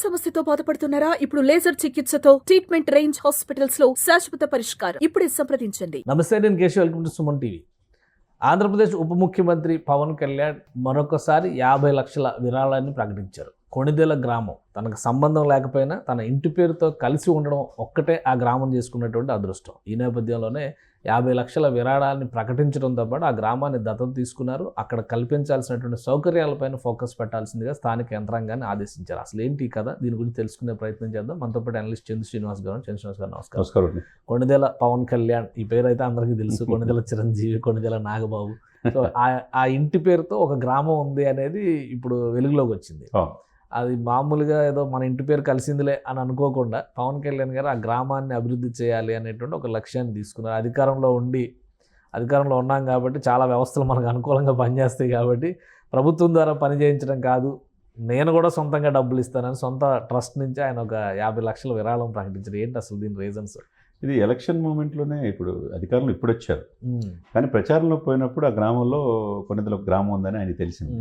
సమస్యతో బాధపడుతున్నారా? ఇప్పుడు లేజర్ చికిత్సతో ట్రీట్మెంట్ రేంజ్ హాస్పిటల్స్ లో శాశ్వత పరిష్కారం. ఇప్పుడే సంప్రదించండి. నమస్తే, నేను Keshav. Welcome to Suman TV. Andhra Pradesh ఉప ముఖ్యమంత్రి పవన్ కళ్యాణ్ మరొకసారి 50 లక్షల విరాళాన్ని ప్రకటించారు. కొణిదెల గ్రామం తనకు సంబంధం లేకపోయినా తన ఇంటి పేరుతో కలిసి ఉండడం ఒక్కటే ఆ గ్రామం చేసుకున్నటువంటి అదృష్టం. ఈ నేపథ్యంలోనే 50 లక్షల విరాళాన్ని ప్రకటించడంతో పాటు ఆ గ్రామాన్ని దత్తత తీసుకున్నారు. అక్కడ కల్పించాల్సినటువంటి సౌకర్యాలపైన ఫోకస్ పెట్టాల్సిందిగా స్థానిక యంత్రాంగాన్ని ఆదేశించారు. అసలు ఏంటి కదా, దీని గురించి తెలుసుకునే ప్రయత్నం చేద్దాం. మనతో పాటు అనలిస్ట్ చందు శ్రీనివాస్ గారు. నమస్కారం. కొణిదెల పవన్ కళ్యాణ్ ఈ పేరు అయితే అందరికీ తెలుసు. కొణిదెల చిరంజీవి, కొణిదెల నాగబాబు. సో ఆ ఇంటి పేరుతో ఒక గ్రామం ఉంది అనేది ఇప్పుడు వెలుగులోకి వచ్చింది. అది మామూలుగా ఏదో మన ఇంటి పేరు కలిసిందిలే అని అనుకోకుండా పవన్ కళ్యాణ్ గారు ఆ గ్రామాన్ని అభివృద్ధి చేయాలి అనేటువంటి ఒక లక్ష్యాన్ని తీసుకున్నారు. అధికారంలో ఉన్నాం కాబట్టి చాలా వ్యవస్థలు మనకు అనుకూలంగా పనిచేస్తాయి కాబట్టి ప్రభుత్వం ద్వారా పని చేయించడం కాదు, నేను కూడా సొంతంగా డబ్బులు ఇస్తానని సొంత ట్రస్ట్ నుంచి ఆయన ఒక 50 లక్షల విరాళం ప్రకటించారు. ఏంటి అసలు దీని రీజన్స్? ఇది ఎలక్షన్ మూమెంట్లోనే ఇప్పుడు అధికారులు ఇప్పుడు వచ్చారు, కానీ ప్రచారంలో పోయినప్పుడు ఆ గ్రామంలో కొన్నిదిలో గ్రామం ఉందని ఆయన తెలిసింది.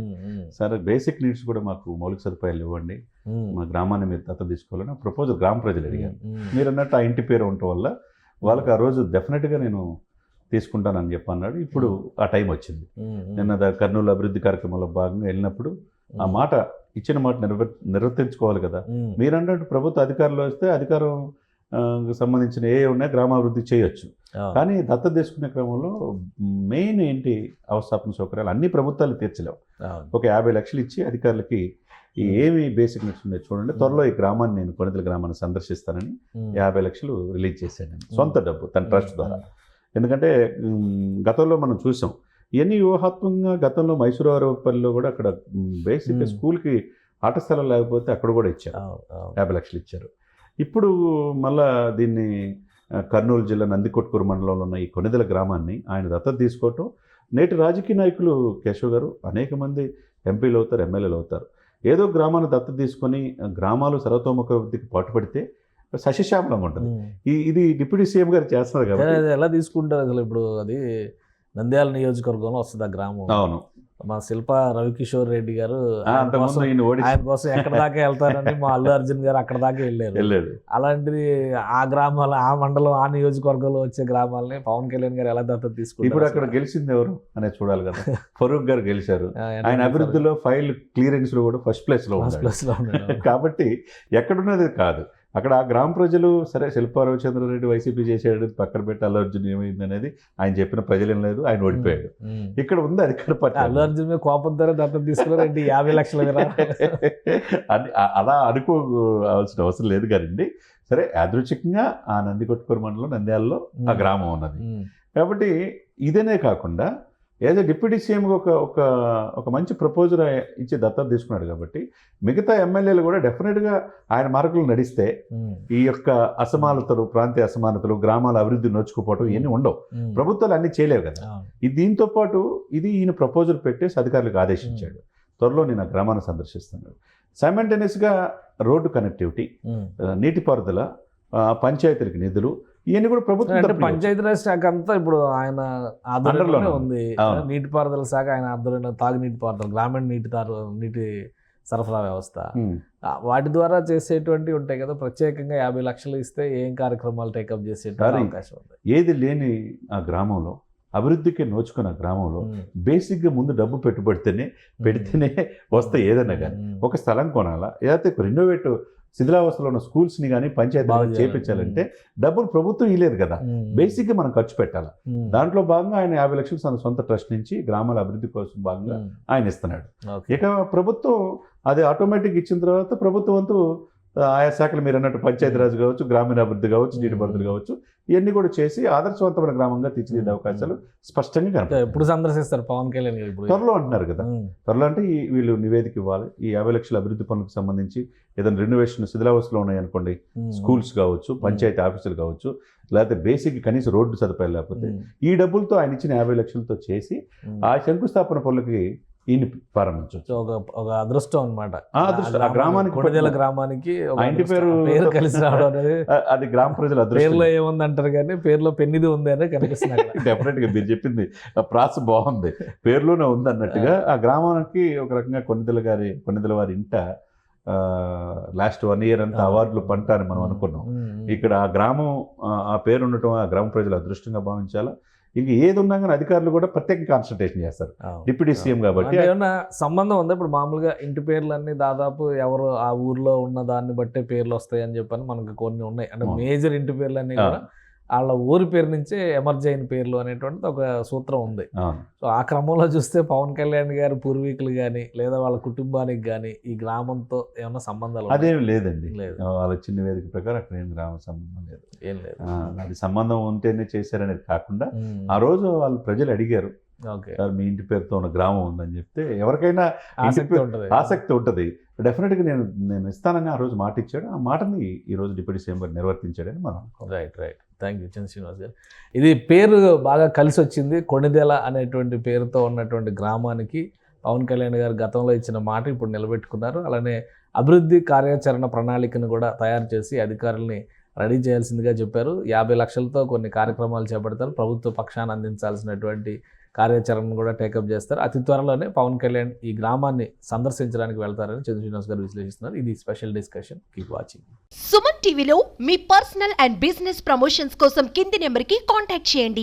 సరే, బేసిక్ నీడ్స్ కూడా మాకు మౌలిక సదుపాయాలు ఇవ్వండి, మా గ్రామాన్ని మీరు దత్తత తీసుకోవాలని ప్రపోజల్ గ్రామ ప్రజలు అడిగారు. మీరు అన్నట్టు ఆ ఇంటి పేరు ఉండటం వల్ల వాళ్ళకి ఆ రోజు డెఫినెట్గా నేను తీసుకుంటానని చెప్పి అన్నాడు. ఇప్పుడు ఆ టైం వచ్చింది. నిన్న కర్నూలు అభివృద్ధి కార్యక్రమంలో భాగంగా వెళ్ళినప్పుడు ఆ మాట ఇచ్చిన మాట నిర్వర్తించుకోవాలి కదా. మీరు అన్నట్టు ప్రభుత్వ అధికారులు వస్తే అధికారం సంబంధించిన ఏ ఉన్నాయి గ్రామాభివృద్ధి చేయొచ్చు, కానీ దత్తత తీసుకునే క్రమంలో మెయిన్ ఏంటి అవస్థాపన సౌకర్యాలు అన్ని ప్రభుత్వాలు తీర్చలేవు. ఒక 50 లక్షలు ఇచ్చి అధికారులకి ఏమి బేసిక్ నీడ్స్ ఉన్నాయి చూడండి. త్వరలో ఈ గ్రామాన్ని నేను కొణిదెల గ్రామాన్ని సందర్శిస్తానని 50 లక్షలు రిలీజ్ చేశాను, సొంత డబ్బు తన ట్రస్ట్ ద్వారా. ఎందుకంటే గతంలో మనం చూసాం ఇవన్నీ వ్యూహాత్మకంగా. గతంలో మైసూరుపల్లిలో కూడా అక్కడ బేసిక్గా స్కూల్కి ఆట స్థలం లేకపోతే అక్కడ కూడా ఇచ్చారు, 50 లక్షలు ఇచ్చారు. ఇప్పుడు మళ్ళా దీన్ని కర్నూలు జిల్లా నందికొట్కూరు మండలంలో ఉన్న ఈ కొణిదెల గ్రామాన్ని ఆయన దత్తత తీసుకోవటం. నేటి రాజకీయ నాయకులు కేశవ్ గారు అనేక మంది ఎంపీలు అవుతారు, ఎమ్మెల్యేలు అవుతారు. ఏదో గ్రామాన్ని దత్తత తీసుకొని గ్రామాలు సర్వతోముఖాభివృద్ధికి పాటుపడితే సస్యశ్యామలంగా ఉంటుంది. ఇది డిప్యూటీ సీఎం గారు చేస్తున్నారు కదా. ఎలా తీసుకుంటారు అసలు? ఇప్పుడు అది నంద్యాల నియోజకవర్గంలో వస్తుంది ఆ గ్రామం. అవును, మా శిల్ప రవికిషోర్ రెడ్డి గారు ఆయన కోసం ఎక్కడ దాకా వెళ్తారని మా అల్లు అర్జున్ గారు అక్కడ దాకా వెళ్ళారు. అలాంటిది ఆ గ్రామాలు, ఆ మండలం, ఆ నియోజకవర్గంలో వచ్చే గ్రామాలని పవన్ కళ్యాణ్ గారు ఎలా దత్తత తీసుకుంటారు? ఇప్పుడు అక్కడ గెలిచింది ఎవరు అనేది చూడాలి కదా. ఫరూక్ గారు గెలిచారు. ఆయన అభివృద్ధిలో ఫైల్ క్లియరెన్స్ లో కూడా ఫస్ట్ ప్లేస్ లో ఉన్నారు. కాబట్టి ఎక్కడున్నది కాదు. అక్కడ ఆ గ్రామ ప్రజలు సరే శిల్పా రవిచంద్రారెడ్డి వైసీపీ చేసేది పక్కన పెట్టి అల్లు అర్జున్ ఏమైంది అనేది ఆయన చెప్పిన ప్రజలేం లేదు, ఆయన ఓడిపోయాడు. ఇక్కడ ఉంది అధికార పార్టీ. అల్లు అర్జున్ మీద కోపంతో దత్తత తీసుకున్నారండి 50 లక్షల అని అలా అనుకోవాల్సిన అవసరం లేదు కదండి. సరే, యాదృచ్ఛికంగా ఆ నందికొట్కూరు మండలం నంద్యాలలో ఆ గ్రామం ఉన్నది కాబట్టి ఇదేనే కాకుండా యాజ్ ఎ డిప్యూటీ సీఎం ఒక మంచి ప్రపోజల్ ఇచ్చి దత్తత తీసుకున్నాడు కాబట్టి మిగతా ఎమ్మెల్యేలు కూడా డెఫినెట్గా ఆయన మార్గంలో నడిస్తే ఈ యొక్క అసమానతలు, ప్రాంతీయ అసమానతలు, గ్రామాల అభివృద్ధి నోచుకుపోవడం ఇవన్నీ ఉండవు. ప్రభుత్వాలు అన్నీ చేయలేవు కదా. దీంతో పాటు ఈయన ప్రపోజల్ పెట్టేసి అధికారులకు ఆదేశించాడు, త్వరలో నేను ఆ గ్రామాన్ని సందర్శిస్తున్నాడు. సైమల్టేనియస్గా రోడ్డు కనెక్టివిటీ, నీటిపారుదల, పంచాయతీలకు నిధులు ఇవన్నీ కూడా ప్రభుత్వం. పంచాయతీరాజ్ శాఖ అంతా ఇప్పుడు ఆయన ఆధ్వర్యంలోనే ఉంది. నీటిపారుదల శాఖ ఆయన ఆధ్వర్యంలో, తాగునీటి పారుదల, గ్రామీణ నీటి సరఫరా వ్యవస్థ, వాటి ద్వారా చేసేటువంటివి ఉంటాయి కదా. ప్రత్యేకంగా 50 లక్షలు ఇస్తే ఏం కార్యక్రమాలు టేకప్ చేసే అవకాశం ఉంది? ఏది లేని ఆ గ్రామంలో అభివృద్ధికి నోచుకున్న గ్రామంలో బేసిక్గా ముందు డబ్బు పెడితేనే వస్తాయి. ఏదైనా కానీ ఒక స్థలం కొనాలా, ఏదైతే రెనోవేటివ్ శిథిలావస్థలో ఉన్న స్కూల్స్ని కానీ పంచాయతీ చేపించాలంటే డబ్బులు ప్రభుత్వం ఇవ్వలేదు కదా. బేసిక్గా మనం ఖర్చు పెట్టాలి. దాంట్లో భాగంగా ఆయన 50 లక్షలు తన సొంత ట్రస్ట్ నుంచి గ్రామాల అభివృద్ధి కోసం భాగంగా ఆయన ఇస్తున్నాడు. ఇక ప్రభుత్వం అది ఆటోమేటిక్ ఇచ్చిన తర్వాత ప్రభుత్వం వంతు ఆయా శాఖలు మీరు అన్నట్టు పంచాయతీరాజ్ కావచ్చు, గ్రామీణాభివృద్ధి కావచ్చు, నీటిపారుదల కావచ్చు, ఇవన్నీ కూడా చేసి ఆదర్శవంతమైన గ్రామంగా తీర్చిదిద్దే అవకాశాలు స్పష్టంగా కనిపిస్తాయి. ఎప్పుడు సందర్శిస్తారు పవన్ కళ్యాణ్ గారు? త్వరలో అంటున్నారు కదా. త్వరలో అంటే వీళ్ళు నివేదిక ఇవ్వాలి. ఈ 50 లక్షల అభివృద్ధి పనులకు సంబంధించి ఏదైనా రెనోవేషన్ శిథిలావస్థలో ఉన్నాయనుకోండి, స్కూల్స్ కావచ్చు, పంచాయతీ ఆఫీసులు కావచ్చు, లేకపోతే బేసిక్ కనీసం రోడ్డు సదుపాయాలు లేకపోతే ఈ డబ్బులతో ఆయన ఇచ్చిన 50 లక్షలతో చేసి ఆ శంకుస్థాపన పనులకి ఈయన ప్రారంభించవచ్చు. ఒక అదృష్టం అనమాట. ఆ గ్రామానికి, కొణిదెల గ్రామానికి ఇంటి పేరు కలిసి రావడం అనేది అది గ్రామ ప్రజల అదృష్టం. పేరులో ఏముంది అంటారు కానీ పేరులో పెన్నిది ఉంది అని కనిపిస్తుంది. డెఫినెట్గా మీరు చెప్పింది ప్రాస బాగుంది, పేరులోనే ఉంది అన్నట్టుగా ఆ గ్రామానికి ఒక రకంగా కొణిదెల వారి ఇంట లాస్ట్ 1 year అంతా అవార్డులు పంట అని మనం అనుకున్నాం. ఇక్కడ ఆ గ్రామం ఆ పేరు ఉండటం ఆ గ్రామ ప్రజలు అదృష్టంగా భావించాలా. ఇంక ఏది ఉన్నా కానీ అధికారులు కూడా ప్రత్యేక కాన్సన్ట్రేషన్ చేస్తారు డిప్యూటీ సీఎం కాబట్టి. ఏమన్నా సంబంధం ఉందా? ఇప్పుడు మామూలుగా ఇంటి పేర్లన్నీ దాదాపు ఎవరు ఆ ఊర్లో ఉన్న దాన్ని బట్టే పేర్లు వస్తాయి అని చెప్పని మనకు కొన్ని ఉన్నాయి. అంటే మేజర్ ఇంటి పేర్లన్నీ కూడా వాళ్ళ ఊరి పేరు నుంచే ఎమర్జ్ అయిన పేర్లు అనేటువంటిది ఒక సూత్రం ఉంది. సో ఆ క్రమంలో చూస్తే పవన్ కళ్యాణ్ గారి పూర్వీకులు కానీ లేదా వాళ్ళ కుటుంబానికి కానీ ఈ గ్రామంతో ఏమన్నా సంబంధాలు? అదేం లేదండి, వాళ్ళ చిన్న వేదిక ప్రకారం అక్కడ ఏం గ్రామ సంబంధం లేదు, ఏం లేదు. అది సంబంధం ఉంటేనే చేశారనేది కాకుండా ఆ రోజు వాళ్ళు ప్రజలు అడిగారు, సార్ మీ ఇంటి పేరుతో ఉన్న గ్రామం ఉందని చెప్తే ఎవరికైనా ఆసక్తి ఉంటుంది. డెఫినెట్గా నేను ఇస్తానని ఆ రోజు మాట ఇచ్చాడు. ఆ మాటని ఈ రోజు డిప్యూటీ సీఎం గారు నిర్వర్తించాడని మనం. రైట్. థ్యాంక్ యూ చంద్ర శ్రీనివాస్ గారు. ఇది పేరు బాగా కలిసి వచ్చింది. కొణిదెల అనేటువంటి పేరుతో ఉన్నటువంటి గ్రామానికి పవన్ కళ్యాణ్ గారు గతంలో ఇచ్చిన మాట ఇప్పుడు నిలబెట్టుకున్నారు. అలానే అభివృద్ధి కార్యాచరణ ప్రణాళికను కూడా తయారు చేసి అధికారుల్ని రెడీ చేయాల్సిందిగా చెప్పారు. 50 లక్షలతో కొన్ని కార్యక్రమాలు చేపడతారు. ప్రభుత్వ పక్షాన్ని అందించాల్సినటువంటి కార్యాచరణను కూడా టేకప్ చేస్తారు. అతి త్వరలోనే పవన్ కళ్యాణ్ ఈ గ్రామాన్ని సందర్శించడానికి వెళ్తారని చంద్ర శ్రీనివాస్ గారు విశ్లేషిస్తున్నారు. ఇది special discussion. Keep watching. Suman టీవీలో మీ పర్సనల్ అండ్ బిజినెస్ ప్రమోషన్స్ కోసం కింది నెంబర్కి కాంటాక్ట్ చేయండి.